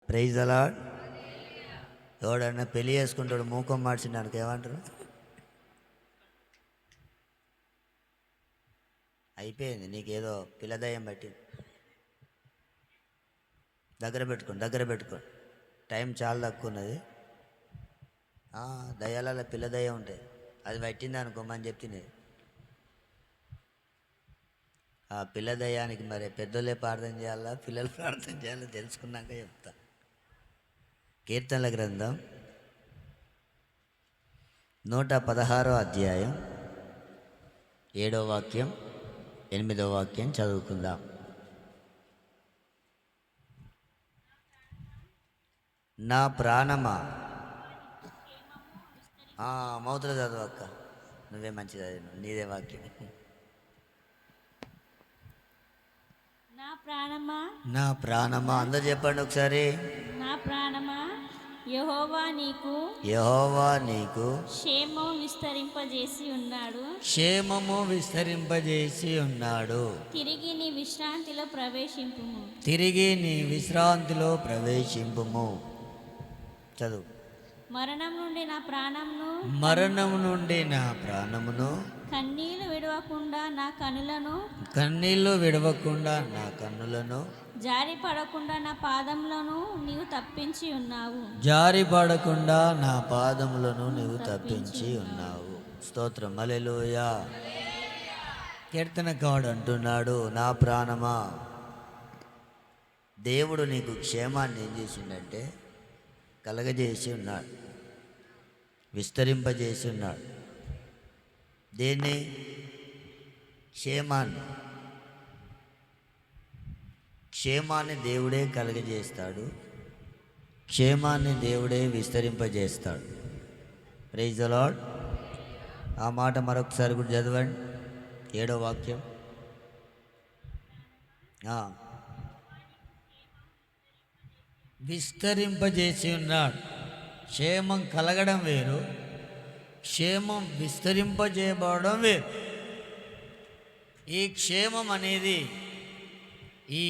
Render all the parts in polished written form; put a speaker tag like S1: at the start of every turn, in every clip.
S1: Praise the lord. ఎవడన్నా పెళ్లి చేసుకుంటాడు మూకం మార్చిండానికి ఏమంటారు? అయిపోయింది, నీకేదో పిల్లదయ్యం పట్టింది. దగ్గర పెట్టుకోండి, టైం చాలా తక్కువ ఉన్నది. దయ్యాల పిల్లదయ్యం ఉంటాయి, అది పట్టింది అనుకోమని చెప్తుంది. ఆ పిల్ల దయ్యానికి మరి పెద్దోళ్ళే ప్రార్థన చేయాలా, పిల్లలు ప్రార్థన చేయాలా తెలుసుకున్నాక చెప్తా. కీర్తనల గ్రంథం 116వ అధ్యాయం 7వ వాక్యం 8వ వాక్యం చదువుకుందాం. నా ప్రాణమా, మౌతులు చదువు అక్క, నువ్వే మంచిది, నీదే వాక్యం. నా ప్రాణమా అందరూ చెప్పండి ఒకసారి.
S2: నా ప్రాణమా యెహోవా నీకు క్షేమము విస్తరింపజేసి ఉన్నాడు. తిరిగి నీ విశ్రాంతిలో ప్రవేశింపుము.
S1: చదువు.
S2: మరణం నుండి నా ప్రాణమును కన్నీళ్లు విడవకుండా నా కన్నులను జారిపడకుండా నా పాదములను నీవు తప్పించి ఉన్నావు.
S1: స్తోత్రం, హల్లెలూయా. కీర్తనకారుడు అంటున్నాడు, నా ప్రాణమా, దేవుడు నీకు క్షేమాన్ని ఏం చేసిండంటే కలగజేసి ఉన్నాడు, విస్తరింపజేసి ఉన్నాడు. దేన్ని? క్షేమాన్ని దేవుడే కలగజేస్తాడు, క్షేమాన్ని దేవుడే విస్తరింపజేస్తాడు. Praise the lord. ఆ మాట మరొకసారి కూడా చదవండి, 7వ వాక్యం. విస్తరింపజేసి ఉన్నాడు. క్షేమం కలగడం వేరు, క్షేమం విస్తరింపజేయబడడం వేరు. ఈ క్షేమం అనేది ఈ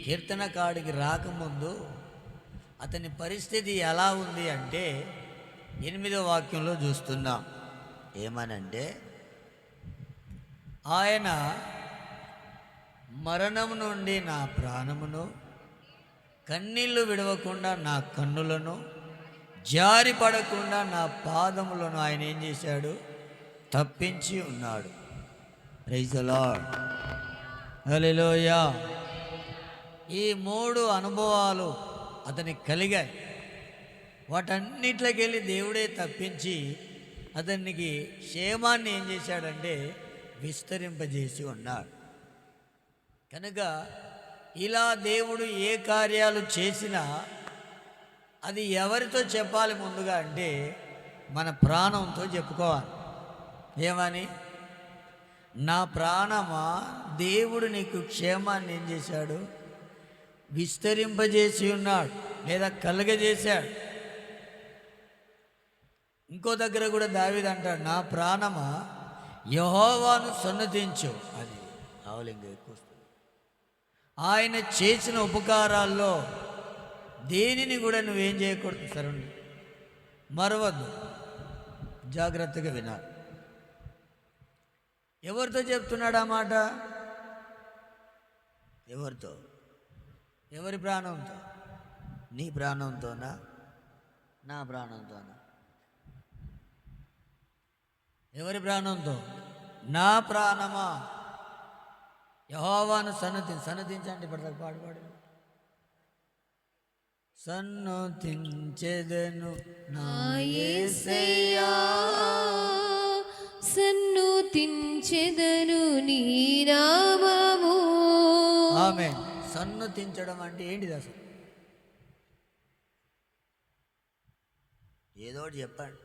S1: కీర్తనకాడికి రాకముందు అతని పరిస్థితి ఎలా ఉంది అంటే 8వ వాక్యంలో చూస్తున్నాం. ఏమనంటే, ఆయన మరణం నుండి నా ప్రాణమును కన్నీళ్లు విడవకుండా నా కన్నులను జారిపడకుండా నా పాదములను ఆయన ఏం చేశాడు? తప్పించి ఉన్నాడు. ప్రైజ్ ది లార్డ్, హల్లెలూయా. ఈ 3 అనుభవాలు అతనికి కలిగాయి. వాటన్నిట్లోకి వెళ్ళి దేవుడే తప్పించి అతనికి క్షేమాన్ని ఏం చేశాడంటే విస్తరింపజేసి ఉన్నాడు. కనుక ఇలా దేవుడు ఏ కార్యాలు చేసినా అది ఎవరితో చెప్పాలి ముందుగా అంటే మన ప్రాణంతో చెప్పుకోవాలి. ఏమని? నా ప్రాణమా, దేవుడు నీకు క్షేమాన్ని ఏం చేశాడు? విస్తరింపజేసి ఉన్నాడు, లేదా కలగజేశాడు. ఇంకో దగ్గర కూడా దావీదు అంటాడు, నా ప్రాణమా యెహోవాను సన్నతించు. అది ఆవలింగ ఎక్కువ. ఆయన చేసిన ఉపకారాల్లో దేనిని కూడా నువ్వేం చేయకూడదు, సరే మరవద్దు, జాగ్రత్తగా వినాలి. ఎవరితో చెప్తున్నాడు ఆ మాట? ఎవరితో? ఎవరి ప్రాణంతో? నీ ప్రాణంతోనా, నా ప్రాణంతోనా? ఎవరి ప్రాణంతో? నా ప్రాణమా యెహోవాను సన్నతించండి. ఇప్పటిదాకా పాడు. సన్నతించెదను నా యేసయ్యా,
S2: సన్నతించెదను నీ నామము.
S1: ఆమేన్. సన్నతించడం అంటే ఏంటిది అసలు? ఏదో ఒకటి చెప్పండి,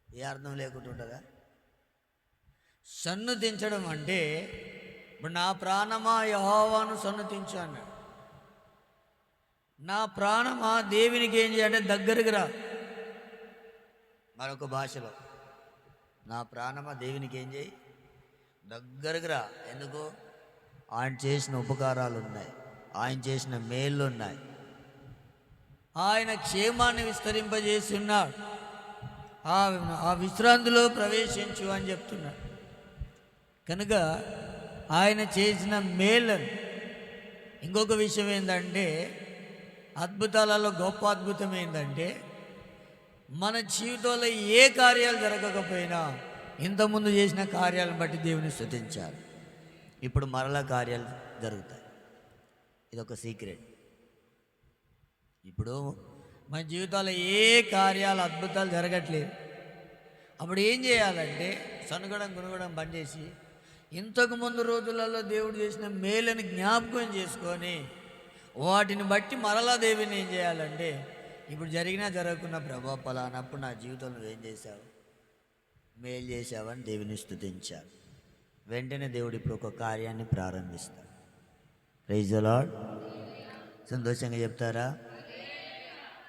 S1: ఏ అర్థం లేకుండా ఉంటుందా? సన్నతించడం అంటే ఇప్పుడు నా ప్రాణమా యెహోవాను సన్నతించు అన్నాడు. నా ప్రాణమా దేవునికి ఏం చేయాలంటే దగ్గరికి రా. మరొక భాషలో నా ప్రాణమా దేవునికి ఏం చేయి? దగ్గరికి రా. ఎందుకు? ఆయన చేసిన ఉపకారాలు ఉన్నాయి, ఆయన చేసిన మేళ్ళు ఉన్నాయి, ఆయన క్షేమాన్ని విస్తరింపజేసి ఉన్నాడు. ఆ విశ్రాంతిలో ప్రవేశించు అని చెప్తున్నాడు. కనుక ఆయన చేసిన మేలను, ఇంకొక విషయం ఏంటంటే, అద్భుతాలలో గొప్ప అద్భుతం ఏంటంటే, మన జీవితంలో ఏ కార్యాలు జరగకపోయినా ఇంతకుముందు చేసిన కార్యాలను బట్టి దేవుని స్తుతించాలి. ఇప్పుడు మరలా కార్యాలు జరుగుతాయి. ఇదొక సీక్రెట్. ఇప్పుడు మన జీవితాల్లో ఏ కార్యాలు అద్భుతాలు జరగట్లేదు. అప్పుడు ఏం చేయాలంటే, సనుగడం గునుగడం బంద్ చేసి ఇంతకు ముందు రోజులలో దేవుడు చేసిన మేలుని జ్ఞాపకం చేసుకొని వాటిని బట్టి మరలా దేవుని ఏం చేయాలంటే, ఇప్పుడు జరిగినా జరగకున్న ప్రభావ పలానప్పుడు నా జీవితంలో ఏం చేశావు, మేలు చేశావని దేవుని స్తుతించాలి. వెంటనే దేవుడు ఇప్పుడు ఒక కార్యాన్ని ప్రారంభిస్తాడు. Praise the Lord. సంతోషంగా చెప్తారా?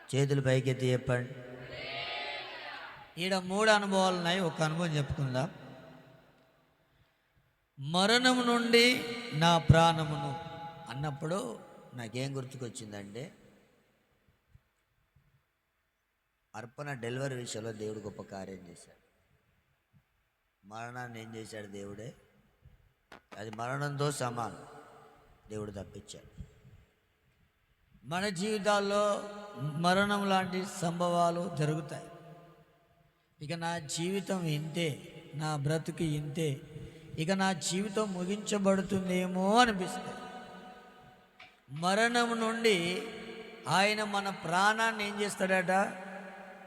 S1: చేతులు పైకెత్తి చెప్పండి. ఈడ 3 అనుభవాలు ఉన్నాయి. ఒక అనుభవం చెప్పుకుందాం. మరణం నుండి నా ప్రాణమును అన్నప్పుడు నాకేం గుర్తుకొచ్చిందంటే, అర్పణ డెలివరీ విషయంలో దేవుడు గొప్ప కార్యం చేశాడు. మరణాన్ని ఏం చేశాడు దేవుడే? అది మరణంతో సమానం. దేవుడు తప్పించాడు. మన జీవితాల్లో మరణం లాంటి సంభవాలు జరుగుతాయి. ఇక నా జీవితం ఇంతే, నా బ్రతుకు ఇంతే, ఇక నా జీవితం ముగించబడుతుందేమో అనిపిస్తుంది. మరణం నుండి ఆయన మన ప్రాణాన్ని ఏం చేస్తాడట?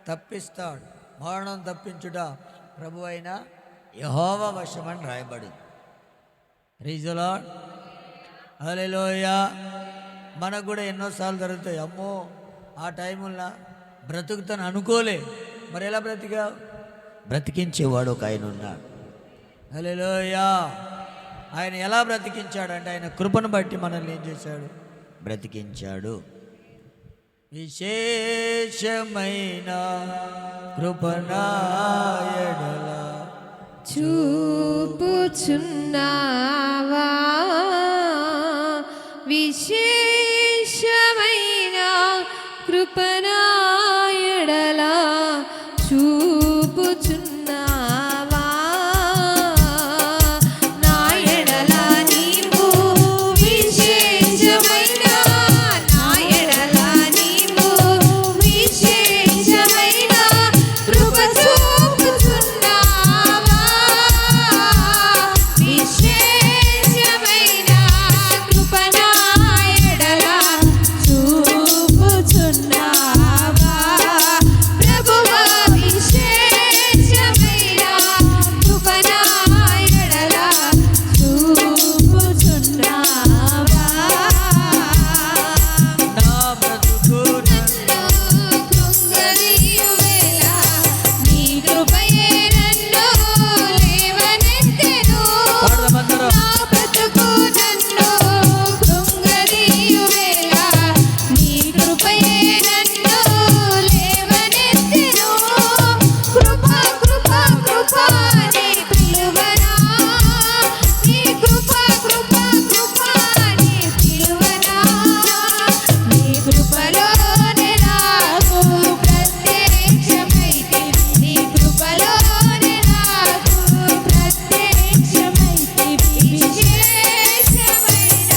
S1: తప్పిస్తాడు. మరణం తప్పించుట ప్రభు అయిన యెహోవా వశమని రాయబడింది. Praise the Lord. హల్లెలూయా. మనకు కూడా ఎన్నోసార్లు జరుగుతాయి. అమ్మో, ఆ టైంలో బ్రతుకుతాను అనుకోలే, మరి ఎలా బ్రతికా? బ్రతికించేవాడు ఒక ఆయన ఉన్నాడు. హల్లెలూయా. ఆయన ఎలా బ్రతికించాడంటే, ఆయన కృపను బట్టి మనల్ని ఏం చేశాడు? బ్రతికించాడు. విశేషమైన కృపనా ఎడల
S2: చూపుచున్నావా, విశేషమైన కృపనా ఎడల చూపుచున్నావా, నా ఎడల నీవు విశేషమైన, నా ఎడల నీవు విశేషమైన కృప చూపుచున్నావా, విశేషమైన కృప నా ఎడల చూపుచున్నావా, ప్రభువా విశేషమైన కృప నా ఎడల చూపుచున్నావా,
S1: నా బ్రతుకు
S2: నన్ను కృంగదీయువేళ నీ కృపయే నన్ను లేవనెత్తెను,
S1: పాడదామందరం.
S2: నా బ్రతుకు నన్ను కృంగదీయువేళ నీ కృపయే నన్ను లేవనెత్తెను, కృప కృప కృప నీ పిలువనా, నీ కృప కృప కృప నీ పిలువనా, నీ కృపలోనే నాకు ప్రత్యక్షమైతివి, నీ కృపలోనే నాకు ప్రత్యక్షమైతివి, విశేషమైన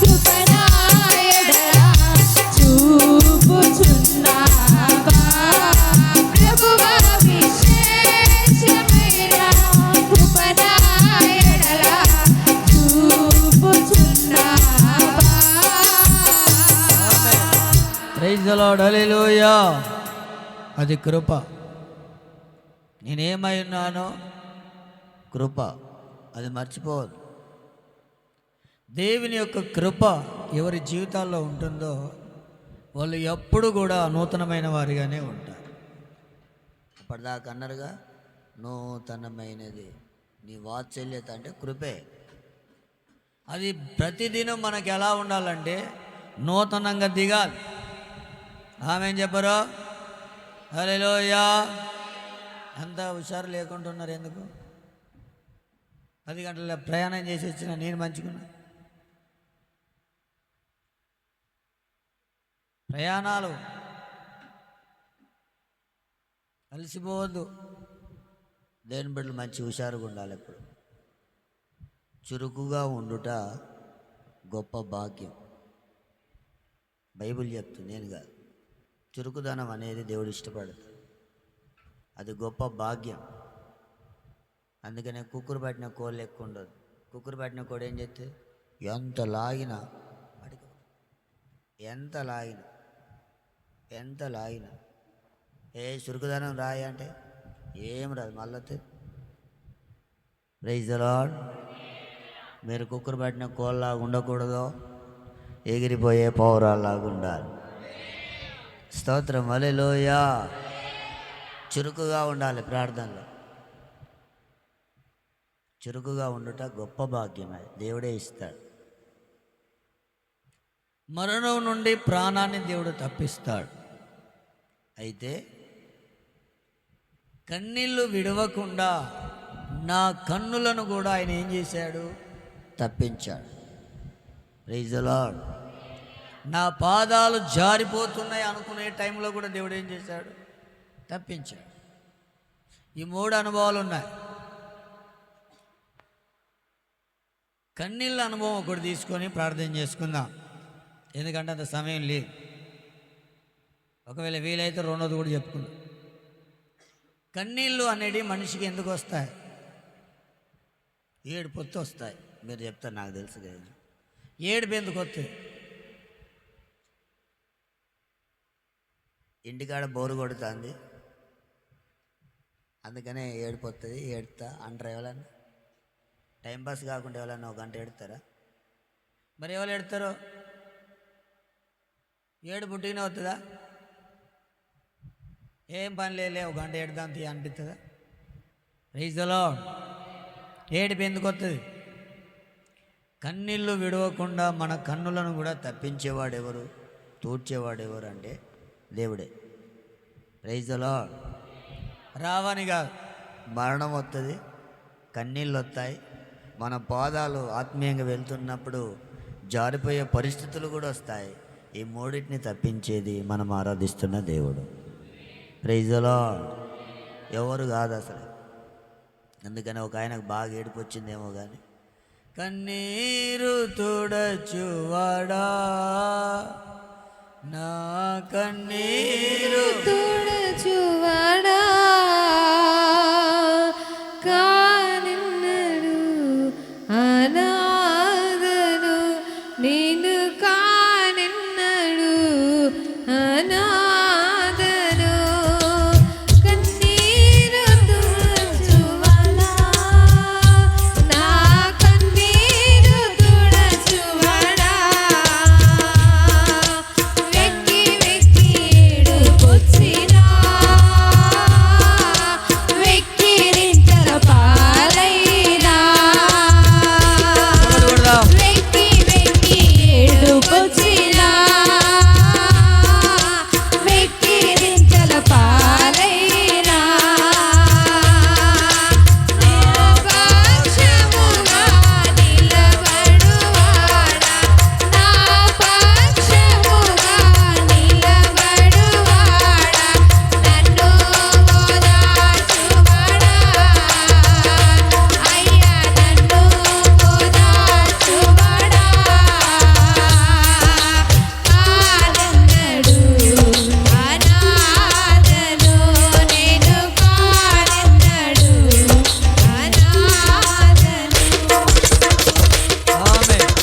S2: కృప నా ఎడల చూపుచున్నావా, ప్రభువా విశేషమైన కృప నా ఎడల చూపుచున్నావా.
S1: Praise the Lord. హల్లెలూయా. అది కృప. నేనేమై ఉన్నానో కృప, అది మర్చిపోవద్దు. దేవుని యొక్క కృప ఎవరి జీవితాల్లో ఉంటుందో వాళ్ళు ఎప్పుడు కూడా నూతనమైన వారిగానే ఉంటారు. అప్పటిదాకా అన్నారుగా, నూతనమైనది నీ వాత్సల్యత అంటే కృపే. అది ప్రతిదినం మనకి ఎలా ఉండాలంటే నూతనంగా దిగాలి. ఆమె చెప్పరు? హల్లెలూయా. అంత హుషారు లేకుంటున్నారు ఎందుకు? 10 గంటల ప్రయాణం చేసి వచ్చిన నేను మంచుకున్నా. ప్రయాణాలు అలసిపోవద్దు. దేని బిడ్డలు మంచి హుషారుగా ఉండాలి. ఎప్పుడు చురుకుగా ఉండుట గొప్ప భాగ్యం. బైబిల్ చెప్తుంది, నేను కాదు. చురుకుదనం అనేది దేవుడు ఇష్టపడతాడు, అది గొప్ప భాగ్యం. అందుకనే కుక్కురు పట్టిన కోళ్ళు ఎక్కువ ఉండదు. కుక్కురు పట్టిన కోడి ఏం చేస్తే ఎంత లాగినా పడిపో, ఎంత లాగినా చురుకుదనం రాయి అంటే ఏం రాదు, మళ్ళీ. Praise the Lord. మీరు కుక్కరు పట్టిన కోళ్ళలాగా ఉండకూడదు, ఎగిరిపోయే పౌరాల్లాగా ఉండాలి. స్తోత్రం, హల్లెలూయా. చురుకుగా ఉండాలి ప్రార్థనలో. చురుకుగా ఉండుట గొప్ప భాగ్యమే, దేవుడే ఇస్తాడు. మరణం నుండి ప్రాణాన్ని దేవుడు తప్పిస్తాడు. అయితే కన్నీళ్ళు విడవకుండా నా కన్నులను కూడా ఆయన ఏం చేశాడు? తప్పించాడు. Praise the Lord. నా పాదాలు జారిపోతున్నాయి అనుకునే టైంలో కూడా దేవుడు ఏం చేశాడు? తప్పించాడు. ఈ 3 అనుభవాలు ఉన్నాయి. కన్నీళ్ళ అనుభవం ఒకటి తీసుకొని ప్రార్థన చేసుకుందాం, ఎందుకంటే అంత సమయం లేదు. ఒకవేళ వీలైతే రెండోది కూడా చెప్పుకుందాం. కన్నీళ్ళు అనేది మనిషికి ఎందుకు వస్తాయి? ఏడుపు వస్తాయి. మీరు చెప్తారు, నాకు తెలుసు కదా. ఏడుపు ఎందుకు వస్తాయి? ఇంటికాడ బోరు కొడుతుంది, అందుకనే ఏడుపు వస్తుంది. ఏడుతా అంటారు ఎవరన్నా? టైంపాస్ కాకుండా ఎవరన్నా ఒక గంట ఏడుతారా? మరి ఎవరు ఏడుతారో? ఏడు పుట్టిన వస్తుందా? ఏం పని లేలే, ఒక గంట ఏడుదాం తీ అనిపిస్తుందా? Praise the Lord. ఏడుపు ఎందుకు వస్తుంది? కన్నీళ్ళు విడవకుండా మన కన్నులను కూడా తప్పించేవాడెవరు, తూడ్చేవాడెవరు అంటే దేవుడే. Praise the Lord. రావని కాదు, మరణం వస్తుంది, కన్నీళ్ళు వస్తాయి. మన పాదాలు ఆత్మీయంగా వెళ్తున్నప్పుడు జారిపోయే పరిస్థితులు కూడా వస్తాయి. ఈ మూడింటిని తప్పించేది మనం ఆరాధిస్తున్న దేవుడు. Praise the Lord. ఎవరు కాదు అసలు. అందుకని ఒక ఆయనకు బాగా ఏడుపు వచ్చిందేమో కానీ, కన్నీరు తుడచువాడా నా కన్నీరు
S2: తుడచువాడా కానిన్నడు అనాథను నేను కానిన్నడు అనాథను కన్నీరు తుడచువాడా నా కన్నీరు తుడచువాడా వెక్కి వెక్కి ఏడుపొచ్చినా వెక్కిరింతల పాలైనా వెక్కి వెక్కి ఏడుపొచ్చినా వెక్కిరింతల పాలైనా నా పక్షముగా నిలబడువాడా నా పక్షముగా నిలబడువాడా నన్ను ఓదార్చువాడా అయ్యా నన్ను ఓదార్చువాడా కానన్నడు అనాథను నేను కానన్నడు అనాథను.
S1: ఆమేన్.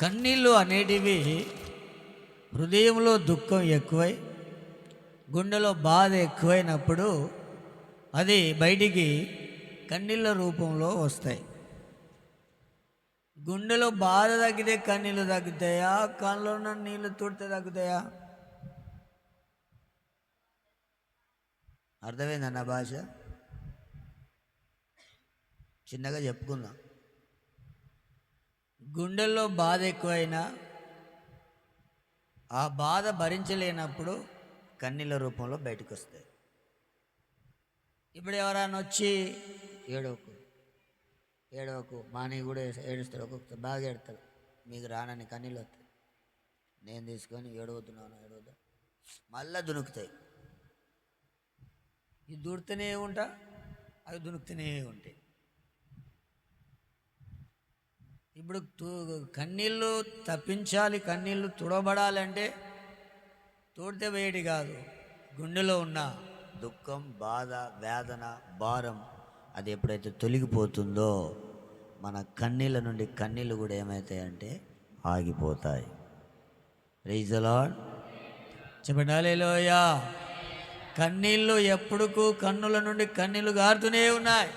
S1: కన్నీళ్ళు అనేటివి హృదయంలో దుఃఖం ఎక్కువై గుండెలో బాధ ఎక్కువైనప్పుడు అది బయటికి కన్నీళ్ళ రూపంలో వస్తాయి. గుండెలో బాధ తగ్గితే కన్నీళ్ళు తగ్గుతాయా? కళ్ళలో ఉన్న నీళ్ళు తుడితే తగ్గుతాయా? అర్థమైందన్న భాష? చిన్నగా చెప్పుకుందాం. గుండెల్లో బాధ ఎక్కువైనా ఆ బాధ భరించలేనప్పుడు కన్నీళ్ళ రూపంలో బయటకు వస్తాయి. ఇప్పుడు ఎవరైనా వచ్చి ఏడవకు ఏడవకు మాని కూడా ఏడుస్తాడు, ఒక్కొక్కసారి బాగా ఏడతాడు, మీకు రానని కన్నీళ్ళు వస్తాయి. నేను తీసుకొని ఏడవద్దున్నాను ఏడవద్దా మళ్ళా దునుకుతాయి. ఇది దూడుతూనే ఉంటా, అవి దునుకుతూనే ఉంటాయి. ఇప్పుడు కన్నీళ్ళు తప్పించాలి, కన్నీళ్ళు తుడబడాలంటే తోడితే వేడి కాదు, గుండెలో ఉన్న దుఃఖం, బాధ, వేదన, భారం అది ఎప్పుడైతే తొలగిపోతుందో మన కన్నీళ్ళ నుండి కన్నీళ్ళు కూడా ఏమవుతాయంటే ఆగిపోతాయి. Praise the Lord. చెప్పండి హల్లెలూయా. కన్నీళ్ళు ఎప్పుడుకు కన్నుల నుండి కన్నీళ్ళు గారుతూనే ఉన్నాయి.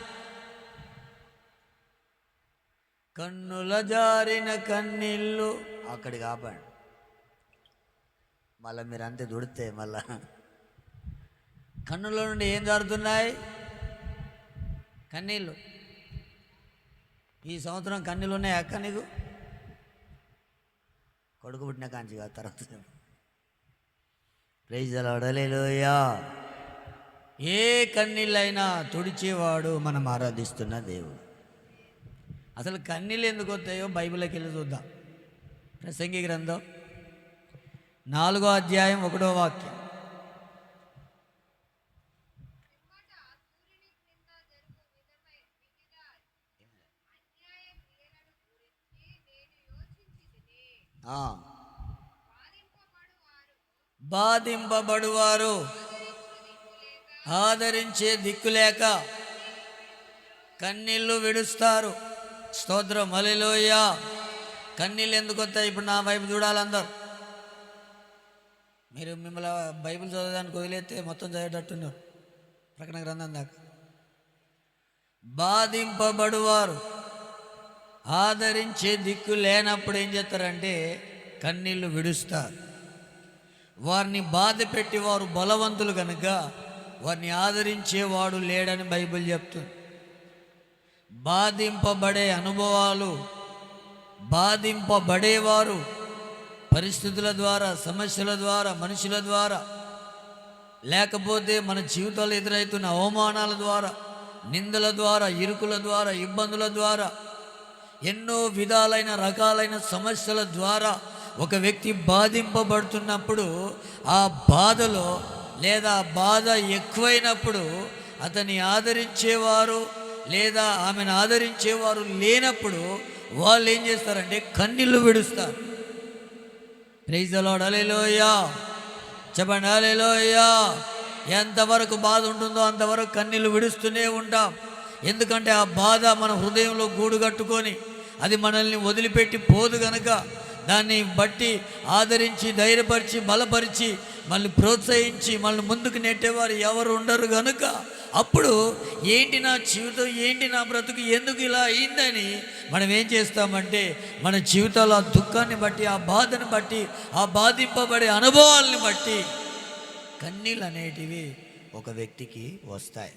S1: కన్నుల జారిన కన్నీళ్ళు అక్కడికి ఆపండి. మళ్ళీ మీరు అంతే దుడితే మళ్ళా కన్నుల నుండి ఏం జారుతున్నాయి? కన్నీళ్ళు. ఈ సంవత్సరం కన్నీళ్ళు ఉన్నాయి అక్క నీకు? కొడుకు పుట్టిన కాంచి కాదు, తర్వాత. Praise the Lord. హల్లెలూయా. ఏ కన్నీళ్ళైనా తుడిచేవాడు మనం ఆరాధిస్తున్న దేవుడు. అసలు కన్నీళ్ళు ఎందుకు వస్తాయో బైబిల్లోకి వెళ్ళి చూద్దాం. ప్రసంగి గ్రంథం 4వ అధ్యాయం 1వ వాక్యం. బాధింపబడువారు ఆదరించే దిక్కులేక కన్నీళ్ళు విడుస్తారు. స్తోత్రం, హల్లెలూయా. కన్నీళ్ళు ఎందుకు వస్తాయి? ఇప్పుడు నా వైపు చూడాలి అందరు. మీరు మిమ్మల్ని బైబిల్ చదవడానికి వదిలేస్తే మొత్తం చదివేటట్టున్నారు ప్రకటన గ్రంథం దాకా. బాధింపబడువారు ఆదరించే దిక్కు లేనప్పుడు ఏం చేస్తారంటే కన్నీళ్ళు విడుస్తారు. వారిని బాధ పెట్టి వారు బలవంతులు కనుక వారిని ఆదరించేవాడు లేడని బైబిల్ చెప్తుంది. బాధింపబడే అనుభవాలు, బాధింపబడేవారు పరిస్థితుల ద్వారా, సమస్యల ద్వారా, మనుషుల ద్వారా, లేకపోతే మన జీవితాలు ఎదురవుతున్న అవమానాల ద్వారా, నిందల ద్వారా, ఇరుకుల ద్వారా, ఇబ్బందుల ద్వారా, ఎన్నో విధాలైన రకాలైన సమస్యల ద్వారా ఒక వ్యక్తి బాధింపబడుతున్నప్పుడు ఆ బాధలో లేదా బాధ ఎక్కువైనప్పుడు అతన్ని ఆదరించేవారు లేదా ఆమెను ఆదరించేవారు లేనప్పుడు వాళ్ళు ఏం చేస్తారంటే కన్నీళ్ళు విడుస్తారు. Praise the Lord. హల్లెలూయా. చెప్పండి హల్లెలూయా. ఎంతవరకు బాధ ఉంటుందో అంతవరకు కన్నీళ్ళు విడుస్తూనే ఉంటాం. ఎందుకంటే ఆ బాధ మన హృదయంలో గూడు కట్టుకొని అది మనల్ని వదిలిపెట్టి పోదు గనక దాన్ని బట్టి ఆదరించి, ధైర్యపరిచి, బలపరిచి, మళ్ళీ ప్రోత్సహించి మళ్ళీ ముందుకు నెట్టేవారు ఎవరు ఉండరు గనుక అప్పుడు ఏంటి నా జీవితం, ఏంటి నా బ్రతుకు, ఎందుకు ఇలా అయిందని మనం ఏం చేస్తామంటే మన జీవితాల్లో ఆ దుఃఖాన్ని బట్టి, ఆ బాధను బట్టి, ఆ బాధింపబడే అనుభవాల్ని బట్టి కన్నీళ్ళు అనేటివి ఒక వ్యక్తికి వస్తాయి.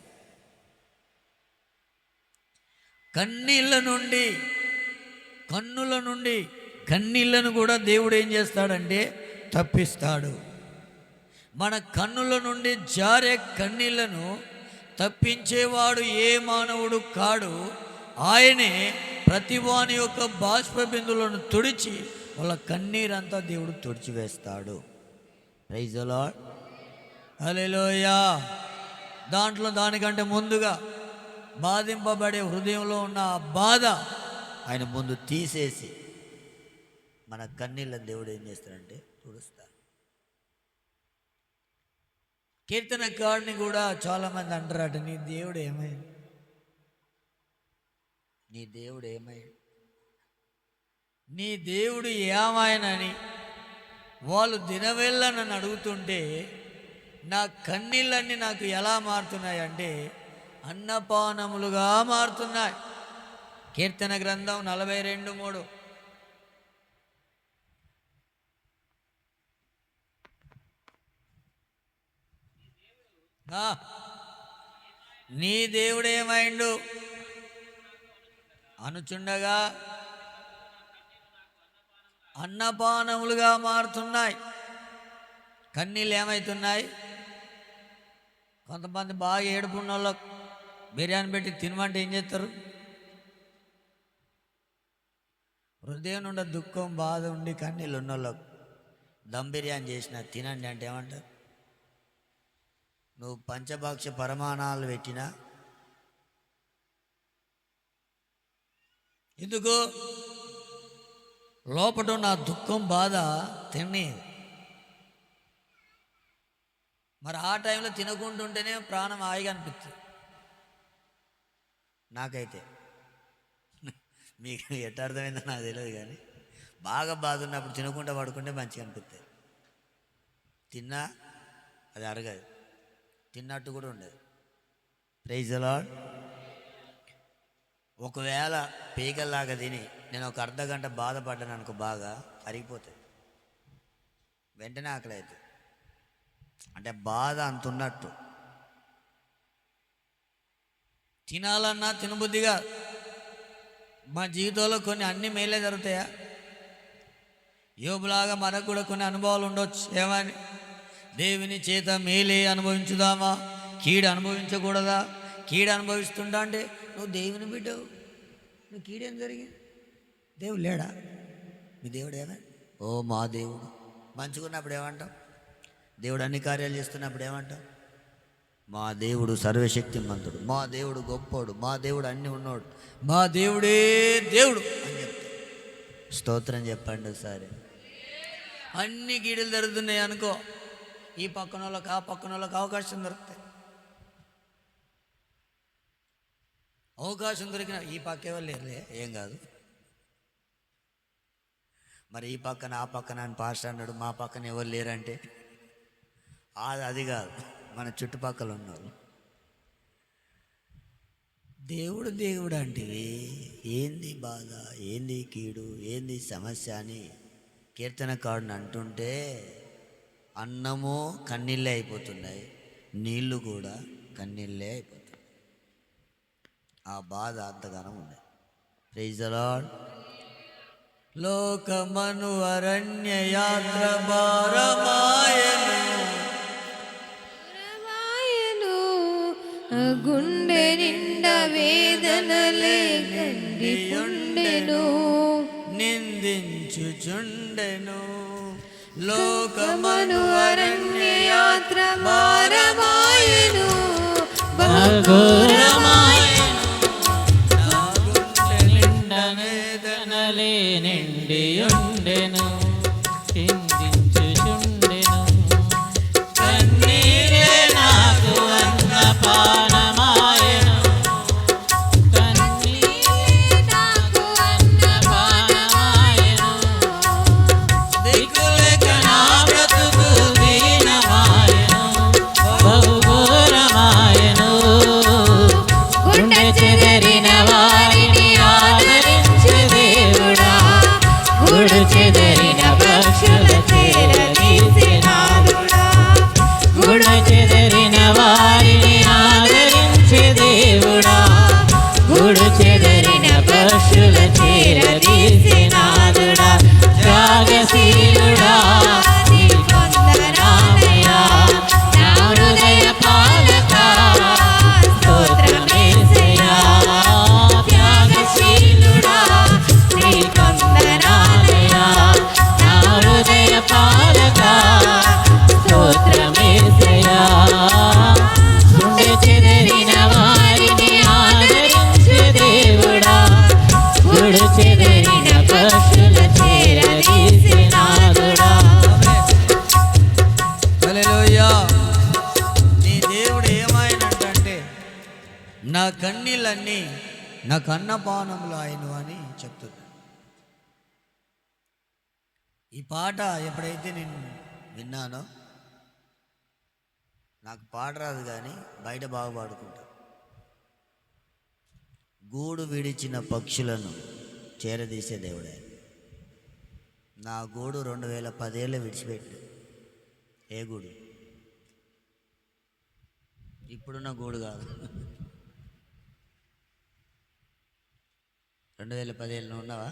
S1: కన్నీళ్ళ నుండి, కన్నుల నుండి కన్నీళ్లను కూడా దేవుడు ఏం చేస్తాడంటే తప్పిస్తాడు. మన కన్నుల నుండి జారే కన్నీళ్లను తప్పించేవాడు ఏ మానవుడు కాడు. ఆయనే ప్రతివాని యొక్క బాష్ప బిందువులను తుడిచి వాళ్ళ కన్నీరంతా దేవుడు తుడిచివేస్తాడు. Praise the Lord. హల్లెలూయా. దానికంటే ముందుగా బాధింపబడే హృదయంలో ఉన్న ఆ బాధ ఆయన ముందు తీసేసి మన కన్నీళ్ళని దేవుడు ఏం చేస్తాడంటే తుడుస్తాడు. కీర్తనకారుని కూడా చాలామంది అంటారట, నీ దేవుడు ఏమైంది, నీ దేవుడు ఏమైంది, నీ దేవుడు ఏమాయనని వాళ్ళు దినవేళ్ళ నన్ను అడుగుతుంటే నా కన్నీళ్ళన్నీ నాకు ఎలా మారుతున్నాయంటే అన్నపానములుగా మారుతున్నాయి. కీర్తన గ్రంథం 42:3. నీ దేవుడు ఏమైండు అనుచుండగా అన్నపానములుగా మారుతున్నాయి. కన్నీళ్ళు ఏమవుతున్నాయి? కొంతమంది బాగా ఏడుపున్న వాళ్ళకు బిర్యానీ పెట్టి తినమంటే ఏం చేస్తారు? హృదయం నుండి దుఃఖం, బాధ ఉండి కన్నీళ్ళు ఉన్న వాళ్ళకు దమ్ బిర్యానీ చేసిన తినండి అంటే ఏమంటారు? నువ్వు పంచభక్ష పరమాణాలు పెట్టినా ఎందుకు లోపట నా దుఃఖం బాధ తినే. మరి ఆ టైంలో తినకుంటుంటేనే ప్రాణం హాయిగా అనిపిస్తుంది నాకైతే. మీకు ఎట్ట అర్థమైందో నాకు తెలియదు, కానీ బాగా బాధ ఉన్నప్పుడు తినకుండా పడుకుంటే మంచిగా అనిపిస్తుంది. తిన్నా అది అరగదు, తిన్నట్టు కూడా ఉండదు. Praise the Lord. ఒకవేళ పీకల్లాగా తిని నేను ఒక అర్ధ గంట బాధపడ్డాను అనుకో, బాగా అరిగిపోతుంది, వెంటనే ఆకలి అవుతుంది. అంటే బాధ అంత ఉన్నట్టు. తినాలన్నా తినబుద్ధిగా. మా జీవితంలో కొన్ని అన్ని మేలే జరుగుతాయా? యోబులాగా మనకు కూడా కొన్ని అనుభవాలు ఉండొచ్చు. ఏమని? దేవుని చేత మేలే అనుభవించుదామా, కీడు అనుభవించకూడదా? కీడు అనుభవిస్తుంటా అంటే నువ్వు దేవుని బిడ్డవు, నువ్వు కీడేం జరిగింది? దేవుడు లేడా? మీ దేవుడు ఏమే? ఓ మా దేవుడు. మంచుకున్నప్పుడు ఏమంటావు? దేవుడు అన్ని కార్యాలు చేస్తున్నప్పుడు ఏమంటావు? మా దేవుడు సర్వశక్తిమంతుడు, మా దేవుడు గొప్పోడు, మా దేవుడు అన్నీ ఉన్నోడు, మా దేవుడే దేవుడు అని చెప్తాడు. స్తోత్రం చెప్పండి ఒకసారి. అన్ని గీడలు జరుగుతున్నాయి అనుకో, ఈ పక్కన వాళ్ళకి ఆ పక్కన వాళ్ళకి అవకాశం దొరుకుతాయి. అవకాశం దొరికిన ఈ పక్క ఎవరు లేరులే, ఏం కాదు. మరి ఈ పక్కన ఆ పక్కన అని పాస్టర్ అన్నాడు, మా పక్కన ఎవరు లేరంటే అది కాదు, మన చుట్టుపక్కల ఉన్నారు. దేవుడు దేవుడు అంటే ఏంది బాధ, ఏంది కీడు, ఏంది సమస్య అని కీర్తనకారుని అంటుంటే అన్నము కన్నీళ్ళే అయిపోతున్నాయి, నీళ్లు కూడా కన్నీళ్ళే అయిపోతున్నాయి. ఆ బాధ అంతగానం ఉంది. Praise the lord. లోకమను అరణ్య యాత్ర భారమాయను,
S2: గుండె నిండా వేదనలే గండి ఉండెను,
S1: నిందించుచుండెను.
S2: లోకమను అరణ్య యాత్ర భారమాయను,
S3: ఘోరమాయను, నా గుండె నిండా వేదనలే నిండియుండెను, చిందించుచుండెను. కన్నీరే నాకు అన్నపానమాయను, కన్నీరే నాకు అన్నపానమాయను. దిక్కులేక నా బ్రతుకు దీనమాయను, బహుఘోరమాయను. గుండె చెదరిన వారిని ఆదరించే దేవుడా, గుడు చెదరిన పక్షుల చేరదీసినాదుడా, గుడు చెదరిన వారిని ఆదరించే దేవుడా, గుడు చెదరిన పక్షుల చేరదీసినాదుడా, త్యాగశీలుడా నీ వందనాలయ్యా, నా హృదయ పాలక స్తోత్రమేసయ్యా. త్యాగశీలుడా నీ వందనాలయ్యా, నా హృదయ పాలక స్తోత్రమేసయ్యా. గుండె చెదరిన వారిని ఆదరించే దేవుడా, గుడు చెదరిన పక్షుల చేరదీసినాదుడా.
S1: హల్లెలూయా. నీ దేవుడు ఏమైనట్టంటే నా కన్నీళ్ళన్నీ నా కన్నపానములు ఆయన అని చెప్తున్నాడు. ఈ పాట ఎప్పుడైతే నేను విన్నానో, నాకు పాట రాదు కానీ బయట బాగా పాడుకుంటా. గూడు విడిచిన పక్షులను చేరదీసే దేవుడే. నా గూడు 2010 విడిచిపెట్టు. ఏ గూడు? ఇప్పుడున్న గూడు కాదు, 2010 ఉన్నావా?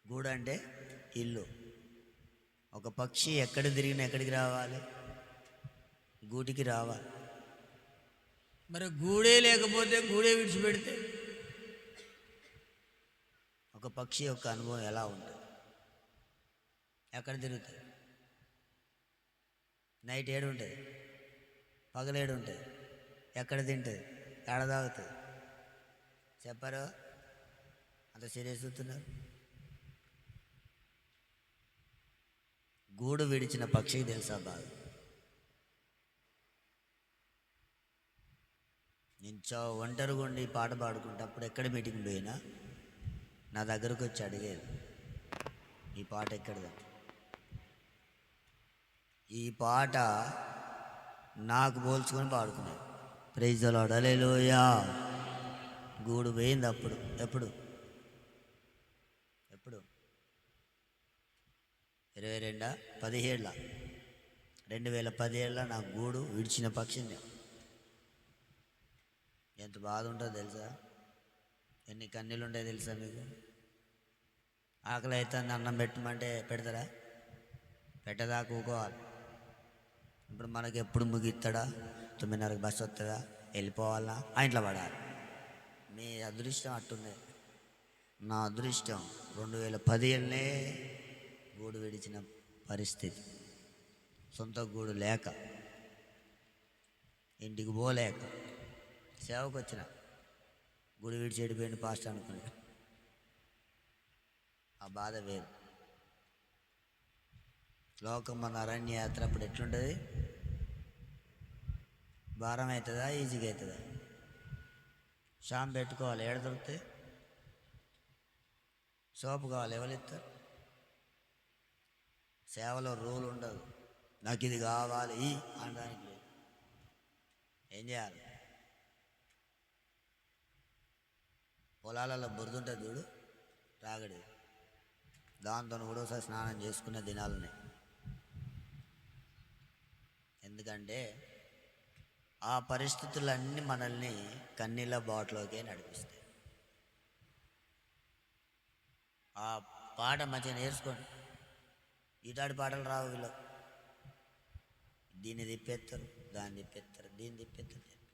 S1: గూడు అంటే ఇల్లు. ఒక పక్షి ఎక్కడ తిరిగినా ఎక్కడికి రావాలి? గూటికి రావాలి. మరి గూడే లేకపోతే గూడే విడిచిపెడితే ఒక పక్షి యొక్క అనుభవం ఎలా ఉంటుంది? ఎక్కడ తిరుగుతుంది? నైట్ 7 ఉంటుంది, పగలు 7 ఉంటుంది, ఎక్కడ తింటుంది, ఎక్కడ తాగుతుంది చెప్పారు? అంత సీరియస్ చూస్తున్నారు. గూడు విడిచిన పక్షికి తెలుసా బాధ. నేను ఒంటరిగా ఉండి పాట పాడుకుంటే అప్పుడు ఎక్కడ మీటింగ్ పోయినా నా దగ్గరకు వచ్చి అడిగేది, ఈ పాట ఎక్కడిదంట. ఈ పాట నాకు పోల్చుకొని పాడుకునేది. ప్రైజ్ ది లార్డ్, హల్లెలూయా. గూడు పోయింది అప్పుడు. ఎప్పుడు 2017 నా గూడు విడిచిన పక్షిని. ఎంత బాధ ఉంటుందో తెలుసా? ఎన్ని కన్నీళ్ళు ఉంటాయో తెలుసా మీకు? ఆకలి అయితే అన్నం పెట్టమంటే పెడతారా? పెట్టదా కూకోవాలి. ఇప్పుడు మనకి ఎప్పుడు ముగిస్తాడా? 9:30కి బస్సు వస్తుందా? వెళ్ళిపోవాలా? ఆ ఇంట్లో పడాలి. మీ అదృష్టం అట్టుంది. నా అదృష్టం 2017 గూడు విడిచిన పరిస్థితి. సొంత గూడు లేక, ఇంటికి పోలేక, సేవకు వచ్చిన గుడి విడిచి చెడిపోయింది పాస్ట్ అనుకుని ఆ బాధ వేరు. లోకం మన అరణ్యయాత్ర అప్పుడు ఎట్లుంటుంది? భారం అవుతుందా? ఈజీగా అవుతుందా? షాంపు పెట్టుకోవాలి, ఏడ దొరుకుతాయి? సోపు కావాలి, ఎవరు ఇస్తారు? సేవలో రూల్ ఉండదు, నాకు ఇది కావాలి అనడానికి లేదు. ఏం చేయాలి? పొలాలలో బురదుంటుంది చూడు, రాగడి, దాంతో కూడా ఒకసారి స్నానం చేసుకునే దినాలున్నాయి. ఎందుకంటే ఆ పరిస్థితులన్నీ మనల్ని కన్నీళ్ళ బాటలోకే నడిపిస్తాయి. ఆ పాట మంచిగా నేర్చుకోండి. ఈటాడి పాటలు రావు వీళ్ళు. దీన్ని తిప్పేస్తారు, దాన్ని తిప్పేస్తారు, దీన్ని తిప్పేస్తారు.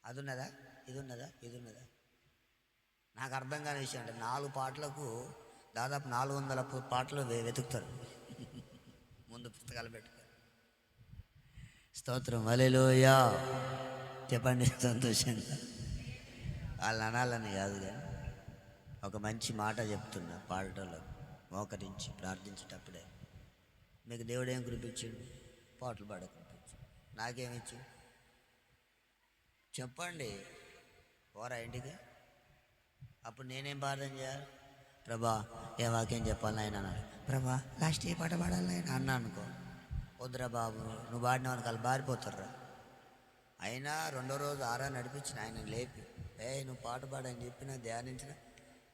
S1: అది ఉన్నదా, ఇది ఉన్నదా, ఇది ఉన్నదా? నాకు అర్థం కాని విషయం అంటే 4 పాటలకు దాదాపు 400 పాటలు వెతుకుతారు ముందు పుస్తకాలు పెట్టుకొని. స్తోత్రం, హల్లెలూయా చెప్పండి సంతోషంగా. వాళ్ళు అనాలని కాదు కానీ ఒక మంచి మాట చెప్తున్నా. పాటలో మోకరించి ప్రార్థించేటప్పుడే మీకు దేవుడు ఏం కురిపించాడు? పాటలు పాడ కురిపించాడు. నాకేమిచ్చు చెప్పండి, పోరా ఇంటికి. అప్పుడు నేనేం ప్రార్థన చేయాలి? ప్రభా ఏ వాక్యం చెప్పాలి ఆయన అన్నాడు. ప్రభా లాస్ట్ ఏ పాట పాడాలి ఆయన అన్నా అనుకో, వద్దురా బాబు నువ్వు పాడిన వాళ్ళు బారిపోతారా. అయినా 2వ రోజు ఆరా నడిపించిన ఆయన లేపి, నువ్వు పాట పాడని చెప్పిన ధ్యానించిన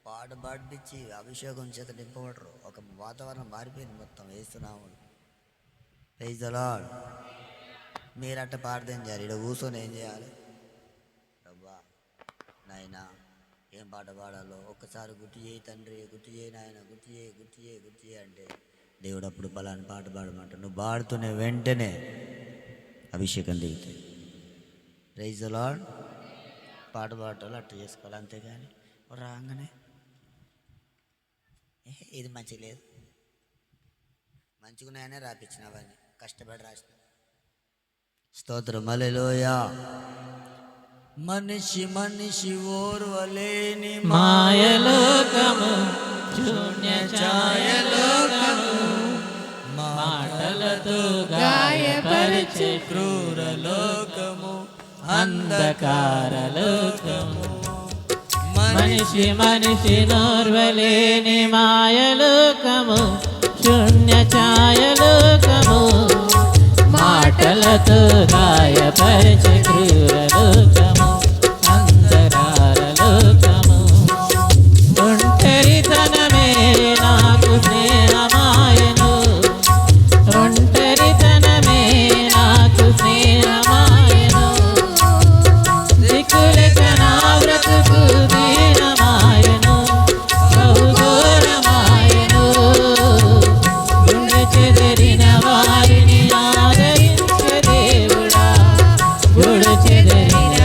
S1: పాట పాడిపించి అభిషేకం చేత నింపబడరు. ఒక వాతావరణం మారిపోయింది మొత్తం. వేస్తున్నాము. Praise the lord. మీరట్ట ప్రార్థన చేయాలి. ఇక్కడ కూర్చొని ఏం చేయాలి? ప్రభా నాయనా ఏం పాట పాడాలో ఒక్కసారి గుర్తు చేయి తండ్రి, గుర్తు చేయి నాయన, గుర్తు చేయి, గుర్తు చేయి, గుర్తు చేయి అంటే దేవుడు అప్పుడు బలాన్ని పాట పాడమంట. నువ్వు పాడుతూనే వెంటనే అభిషేకం దిగుతాయి. Praise the Lord. పాట పాడటం అట్ట చేసుకోవాలి, అంతేగాని రాగానే ఇది మంచిగా లేదు, మంచిగున్నాయనే రాపించిన అవన్నీ కష్టపడి రాసిన. స్తోత్రం, హల్లెలూయా. మనిషి మనిషి ఓర్వలేని
S3: మాయలోకము, శూన్య ఛాయలోకము, మాటలతో గాయపరిచే
S1: క్రూర లోకము,
S3: అంధకార లోకము. మనిషి మనిషి నోర్వలేని మాయలోకము, శూన్య ఛాయలోకము, మాటలతో గాయపరిచే క్రూర లోకము, అంధకార లోకము. ఒంటరితనమే నాకు స్నేహమాయను, ఒంటరితనమే నాకు స్నేహమాయను, దిక్కులెక్క నా బ్రతుకు దీనమాయను, బహుఘోరమాయను. గుండె చెదిరిన వారిని ఆదరించే దేవుడా, గుడి చెదిరిన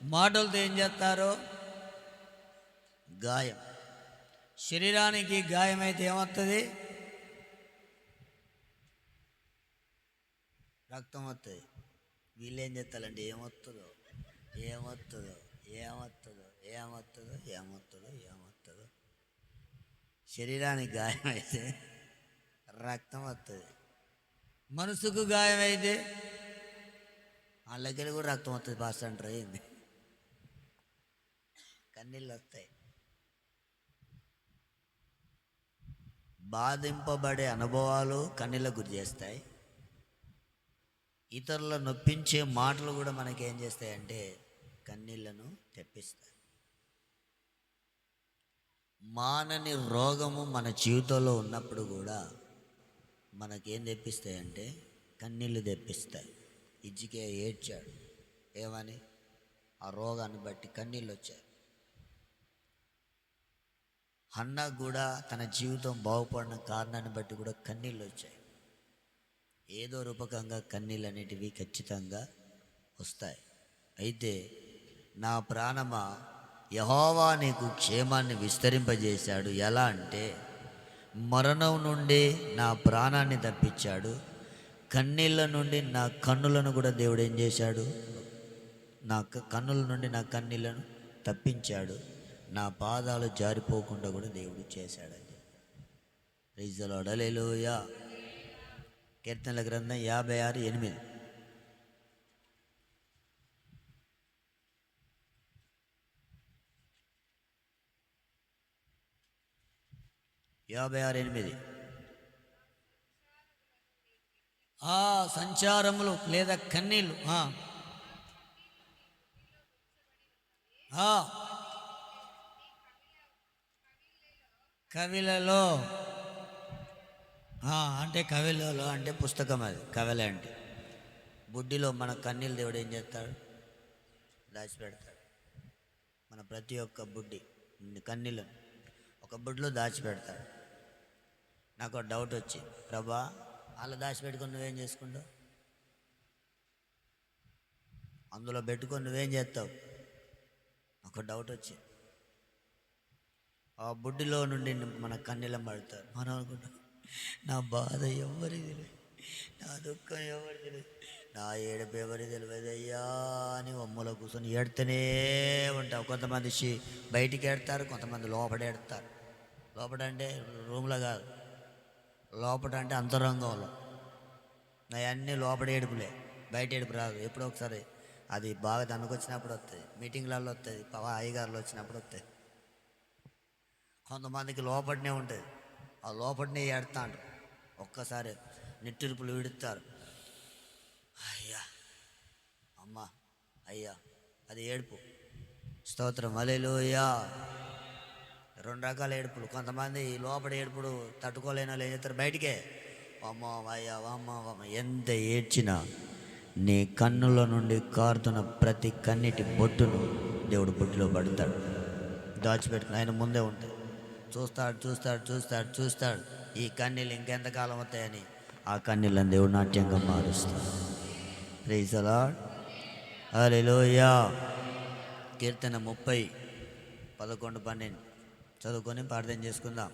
S1: మాటలతో ఏం చేస్తారు? గాయం. శరీరానికి గాయమైతే ఏమవుతుంది? రక్తం వస్తుంది. వీళ్ళు ఏం చేస్తారంటే ఏమొస్తుందో ఏమొస్తుందో ఏమొస్తుందో ఏమొస్తుందో ఏమొస్తుందో ఏమొస్తుందో. శరీరానికి గాయం అయితే రక్తం వస్తుంది. మనసుకు గాయం అయితే వాళ్ళకి కూడా రక్తం వస్తుంది. పాస్ అంటారు ఏంది? కన్నీళ్ళు వస్తాయి. బాధింపబడే అనుభవాలు కన్నీళ్ళకు గురి చేస్తాయి. ఇతరుల నొప్పించే మాటలు కూడా మనకేం చేస్తాయంటే కన్నీళ్లను తెప్పిస్తాయి. మానని రోగము మన జీవితంలో ఉన్నప్పుడు కూడా మనకేం తెప్పిస్తాయంటే కన్నీళ్ళు తెప్పిస్తాయి. ఇజ్జికే ఏడ్చాడు. ఏమని? ఆ రోగాన్ని బట్టి కన్నీళ్ళు వచ్చాయి. హన్నా కూడా తన జీవితం బాగుపడిన కారణాన్ని బట్టి కూడా కన్నీళ్ళు వచ్చాయి. ఏదో రూపకంగా కన్నీళ్ళు అనేటివి ఖచ్చితంగా వస్తాయి. అయితే నా ప్రాణమా, యెహోవా నీకు క్షేమాన్ని విస్తరింపజేశాడు. ఎలా అంటే మరణం నుండి నా ప్రాణాన్ని తప్పించాడు. కన్నీళ్ళ నుండి నా కన్నులను కూడా దేవుడు ఏం చేశాడు? నా కన్నుల నుండి నా కన్నీళ్లను తప్పించాడు. నా పాదాలు జారిపోకుండా కూడా దేవుడు చేశాడని. Praise the Lord. హల్లెలూయా. కీర్తనల గ్రంథం 56:8. సంచారములు లేదా కన్నీళ్ళు కవిలలో అంటే కవిలలో అంటే పుస్తకం. అది కవిల అంటే బుడ్డిలో మన కన్నీళ్ళు దేవుడు ఏం చేస్తాడు? దాచిపెడతాడు. మన ప్రతి ఒక్క బుడ్డి కన్నీళ్ళను ఒక బుడ్డిలో దాచిపెడతాడు. నాకు ఒక డౌట్ వచ్చింది. ప్రభా, అలా దాచిపెట్టుకొని నువ్వేం చేసుకుంటావు? అందులో పెట్టుకొని నువ్వేం చేస్తావు? ఒక డౌట్ వచ్చింది. ఆ బుడ్డిలో నుండి మన కన్నీళ్ళం పడతారు. మనం అనుకుంటాం, నా బాధ ఎవరికి తెలియదు, నా దుఃఖం ఎవరికి తెలియదు, నా ఏడుపు ఎవరికి తెలియదు అయ్యా అని అమ్మలో కూర్చొని ఏడుతూనే ఉంటావు. కొంతమంది బయటికి ఏడతారు, కొంతమంది లోపల ఏడతారు. లోపల అంటే రూమ్లో కాదు, లోపల అంటే అంతరంగంలో. అవన్నీ లోపల ఏడుపులే, బయట ఏడుపు రాదు. ఎప్పుడో ఒకసారి అది బాగా దనకొచ్చినప్పుడు వస్తుంది, మీటింగ్లలో వస్తుంది, అయ్యగారులు వచ్చినప్పుడు వస్తుంది. కొంతమందికి లోపలనే ఉంటుంది, ఆ లోపలనే ఏడుతాడు. ఒక్కసారి నిట్టూర్పులు విడుస్తారు. అయ్యా అమ్మా అయ్యా, అది ఏడుపు. స్తోత్రం. హల్లెలూయా. 2 రకాల ఏడుపులు. కొంతమంది లోపల ఏడుపుడు తట్టుకోలేని వాళ్ళు ఏం చేస్తారు? బయటికే అమ్మా అయ్యా అమ్మ. ఎంత ఏడ్చినా నీ కన్నుల నుండి కారుతున్న ప్రతి కన్నిటి బొట్టును దేవుడు బొట్టులో పడతాడు. దాచిపెట్టుకుని ఆయన ముందే ఉంటాడు. చూస్తాడు. ఈ కన్నీళ్ళు ఇంకెంతకాలం వస్తాయని ఆ కన్నీళ్ళని దేవుడు నాట్యంగా మారుస్తాడు. Praise the Lord. హల్లెలూయా. కీర్తన 30:11-12 చదువుకొని ప్రార్థన చేసుకుందాం.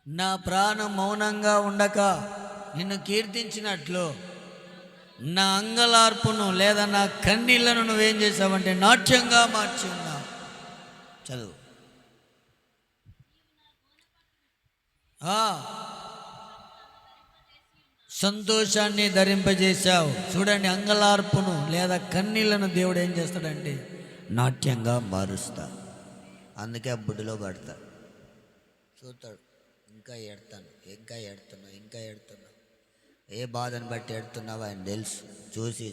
S1: నా ప్రాణం మౌనంగా ఉండక నిన్ను కీర్తించినట్లు నా అంగలార్పును లేదా నా కన్నీళ్లను నువ్వేం చేసావంటే నాట్యంగా మార్చి ఉన్నావు. చదువు. సంతోషాన్ని ధరింపజేశావు. చూడండి, అంగలార్పును లేదా కన్నీళ్లను దేవుడు ఏం చేస్తాడంటే నాట్యంగా మారుస్తా. అందుకే ఆ బుడ్డిలో పడతా. చూస్తాడు, ఇంకా ఏడుతున్నా. ఏ బాధను బట్టి ఏడుతున్నావో ఆయన తెలుసు. చూసి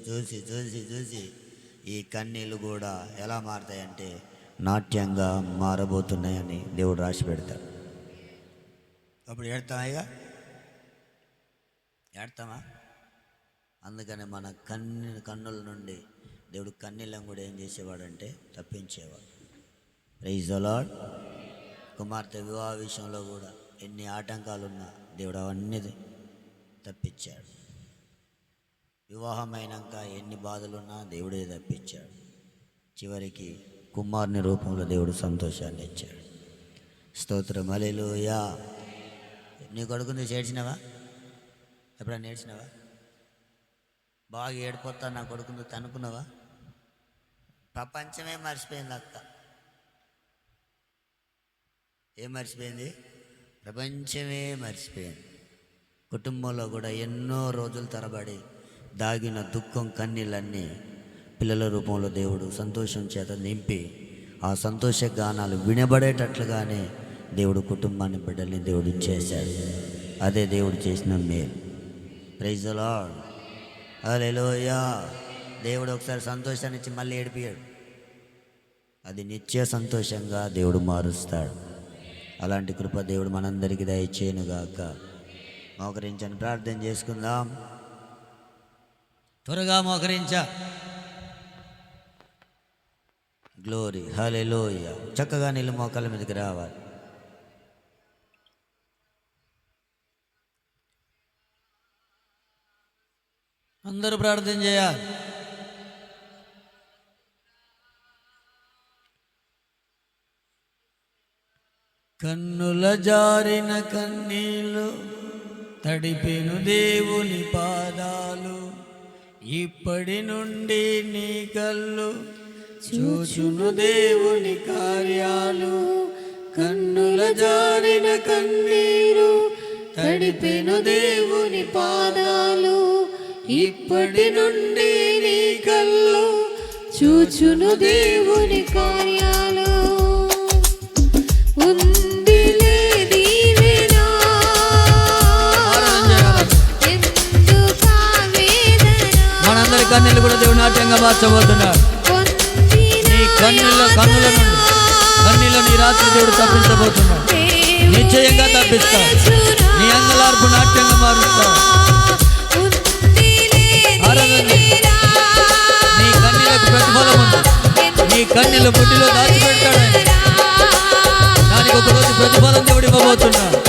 S1: ఈ కన్నీళ్ళు కూడా ఎలా మారుతాయంటే నాట్యంగా మారబోతున్నాయని దేవుడు రాసి పెడతాడు. అప్పుడు ఏడతామా? అందుకని మన కన్నుల నుండి దేవుడు కన్నీళ్ళని కూడా ఏం చేసేవాడంటే తప్పించేవాడు. Praise the Lord. కుమార్తె వివాహ విషయంలో కూడా ఎన్ని ఆటంకాలున్నా దేవుడు అవన్నీ తప్పించాడు. వివాహమైనాక ఎన్ని బాధలున్నా దేవుడే తప్పించాడు. చివరికి కుమారుని రూపంలో దేవుడు సంతోషాన్ని ఇచ్చాడు. స్తోత్రం, హల్లెలూయా. నీ కొడుకుని చేర్చినవా? ఎప్పుడన్నా నేర్చినవా? బాగా ఏడిపోతా నా కొడుకుని అనుకున్నావా? ప్రపంచమే మర్చిపోయింది అక్క. ఏం మర్చిపోయింది? ప్రపంచమే మర్చిపోయింది. కుటుంబంలో కూడా ఎన్నో రోజుల తరబడి దాగిన దుఃఖం కన్నీళ్ళన్నీ పిల్లల రూపంలో దేవుడు సంతోషం చేత నింపి ఆ సంతోష గానాలు వినబడేటట్లుగానే దేవుడు కుటుంబాన్ని బిడ్డల్ని దేవుడు చేశాడు. అదే దేవుడు చేసిన మేలు. ప్రైజ్ ది లార్డ్, హల్లెలూయా. దేవుడు ఒకసారి సంతోషాన్ని ఇచ్చి మళ్ళీ ఏడిపియాడు. అది నిత్య సంతోషంగా దేవుడు మారుస్తాడు. అలాంటి కృప దేవుడు మనందరికీ దయచేయునుగాక. మోకరించని ప్రార్థన చేసుకుందాం. త్వరగా మోకరించా. గ్లోరీ, హల్లెలూయా. చక్కగా నీళ్ళు మోకాళ్ళ మీదకి రావాలి. అందరూ ప్రార్థన చేయాలి. కన్నుల జారిన కన్నీళ్ళు తడిపెను దేవుని పాదాలు, ఇప్పటి నుండి నీ కళ్ళు చూచును దేవుని కార్యాలు. కన్నుల జారిన కన్నీరు తడిపెను దేవుని పాదాలు, ఇప్పటి నుండి నీ కళ్ళు చూచును దేవుని కార్యాలు. ఉందిలే దీవెనా, ఎందుకా వేదన. మనందరి కన్నీళ్ళు కూడా దేవుని నాట్యంగా మార్చబోతున్నాడు. నీ కన్నుల నీ రాత్రి దేవుడు తప్పించబోతున్నాడు. నిశ్చయంగా తప్పిస్తాడు. నీ అంగలార్పు నాట్యంగా మారుస్తాడు. నీ కన్నీలకు ప్రతిఫలం ఉంది. నీ కన్నీళ్ళు బుడ్డిలో దాచిపెడతాడు. దానికి ఒకరోజు ప్రతిఫలం దేవుడు ఇవ్వబోతున్నాడు.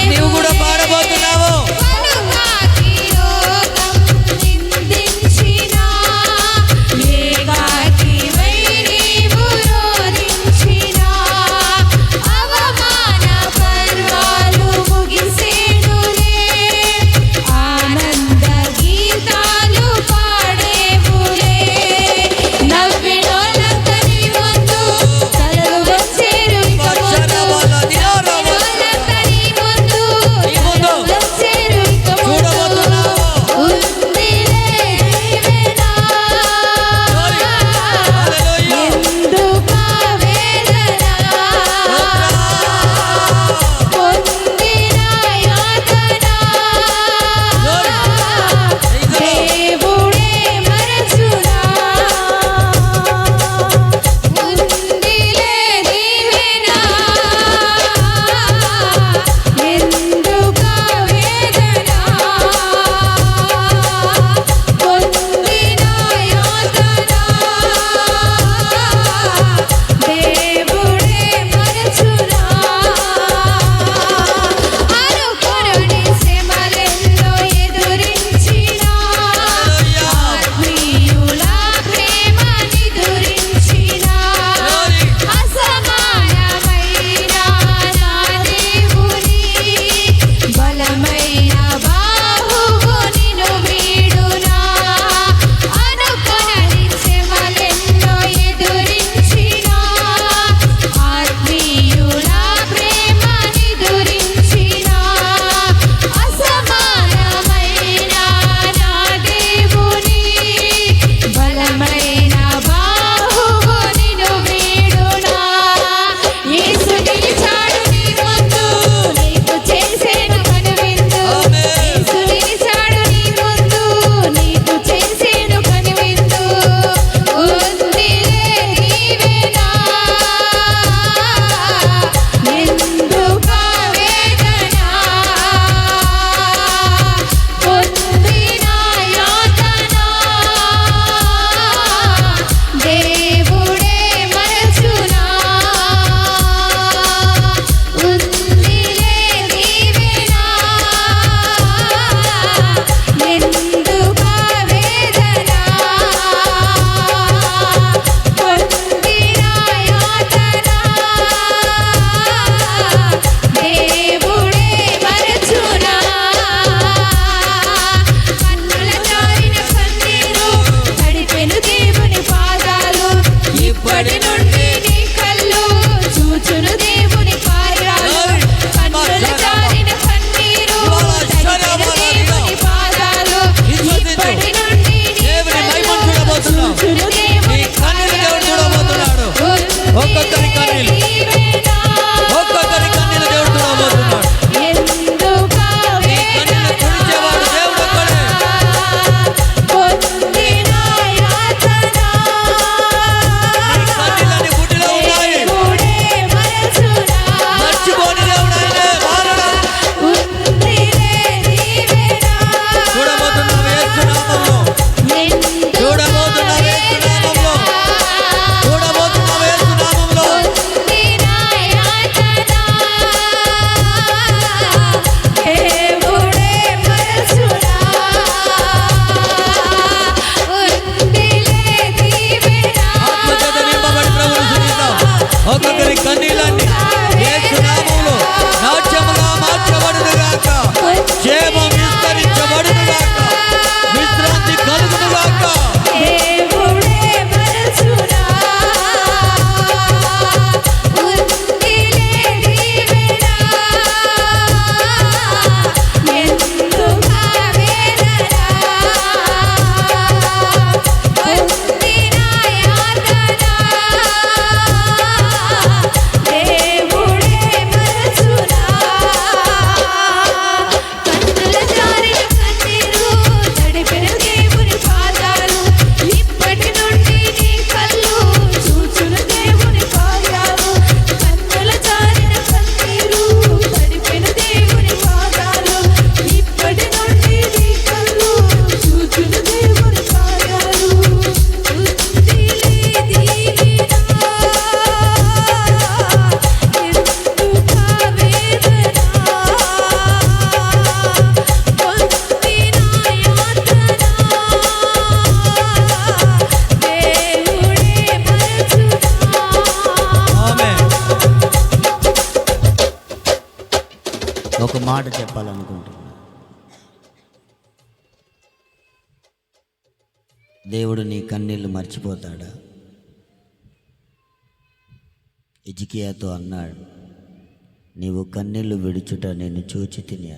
S1: నీవు కూడా పాడబోతున్నావు. మాట చెప్పాలనుకుంటున్నా. దేవుడు నీ కన్నీళ్ళు మర్చిపోతాడా? హిజ్కియాతో అన్నాడు, నీవు కన్నీళ్ళు విడుచుట నేను చూచి తిని.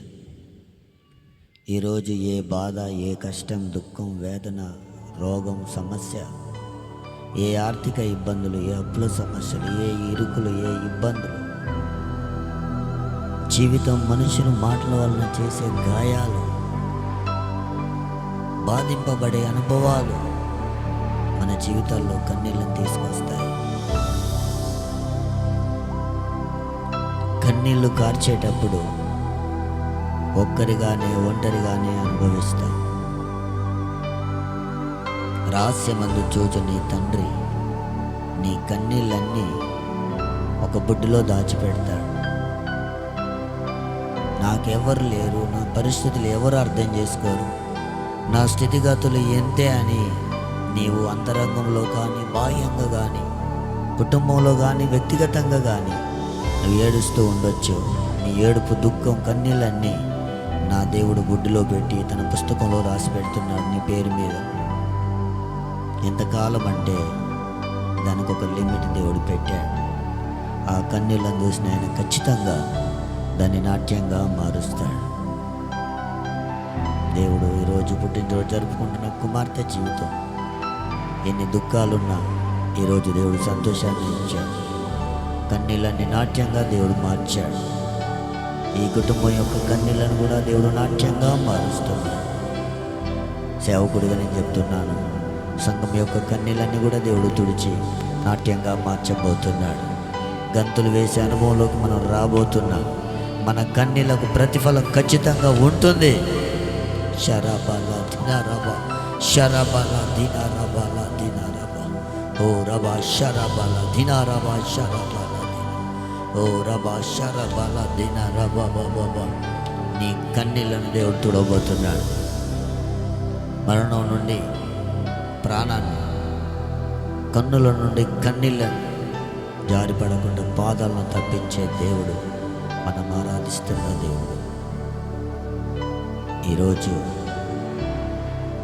S1: ఈరోజు ఏ బాధ, ఏ కష్టం, దుఃఖం, వేదన, రోగం, సమస్య, ఏ ఆర్థిక ఇబ్బందులు, ఏ అప్పుల సమస్యలు, ఏ ఇరుకులు, ఏ ఇబ్బందులు, జీవితం మనుషులు మాటల వలన చేసే గాయాలు, బాధింపబడే అనుభవాలు మన జీవితాల్లో కన్నీళ్ళని తీసుకొస్తాయి. కన్నీళ్లు కార్చేటప్పుడు ఒంటరిగానే అనుభవిస్తాం. రహస్యమందు చూచు నీ తండ్రి నీ కన్నీళ్ళన్నీ ఒక బుడ్డిలో దాచిపెడతాడు. నాకెవరు లేరు, నా పరిస్థితులు ఎవరు అర్థం చేసుకోరు, నా స్థితిగతులు ఎంతే అని నీవు అంతరంగంలో కానీ, బాహ్యంగా కానీ, కుటుంబంలో కానీ, వ్యక్తిగతంగా కానీ నువ్వు ఏడుస్తూ ఉండొచ్చు. నీ ఏడుపు, దుఃఖం, కన్నీళ్ళన్నీ నా దేవుడు బుడ్డిలో పెట్టి తన పుస్తకంలో రాసి పెడుతున్నాడు నీ పేరు మీద. ఎంతకాలం అంటే దానికి ఒక లిమిట్ దేవుడు పెట్టాడు. ఆ కన్నీళ్ళను చూసిన ఆయన ఖచ్చితంగా దాన్ని నాట్యంగా మారుస్తాడు. దేవుడు ఈరోజు పుట్టినరోజు జరుపుకుంటున్న కుమార్తె జీవితం ఎన్ని దుఃఖాలున్నా ఈరోజు దేవుడు సంతోషాన్ని ఇచ్చాడు. కన్నీళ్ళని నాట్యంగా దేవుడు మార్చాడు. ఈ కుటుంబం యొక్క కన్నీళ్ళను కూడా దేవుడు నాట్యంగా మారుస్తున్నాడు. సేవకుడిగా నేను చెప్తున్నాను, సంఘం యొక్క కన్నీళ్ళని కూడా దేవుడు తుడిచి నాట్యంగా మార్చబోతున్నాడు. గంతులు వేసే అనుభవంలోకి మనం రాబోతున్నాం. మన కన్నీళ్లకు ప్రతిఫలం ఖచ్చితంగా ఉంటుంది. షరాబాలా దినారాబా, షరాబాలా దినారాబాలా దినారాబా, ఓ రబా షరాబాలా దినారాబా షరాబాలా, ఓ రబా షరాబాలా దినారాబా బాబా. నీ కన్నీళ్లను దేవుడు తుడవబోతున్నాడు. మరణం నుండి ప్రాణాన్ని, కన్నుల నుండి కన్నీళ్ళను జారిపడకుండా పాదాలను తప్పించే దేవుడు మనం ఆరాధిస్తున్న దేవుడు. ఈరోజు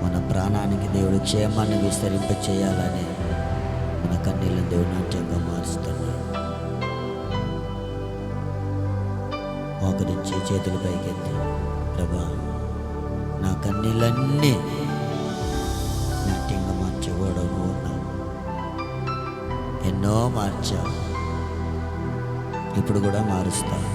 S1: మన ప్రాణానికి దేవుడు క్షేమాన్ని విస్తరింప చేయాలని మన కన్నీళ్ళని దేవుడు నాట్యంగా మారుస్తున్నాడు. మోకరించి చేతుల పైకెత్తి, ప్రభా నా కన్నీళ్ళన్నీ నాట్యంగా మార్చేవాడు ఉన్నావు. ఎన్నో మార్చావు, ఇప్పుడు కూడా మారుస్తావు.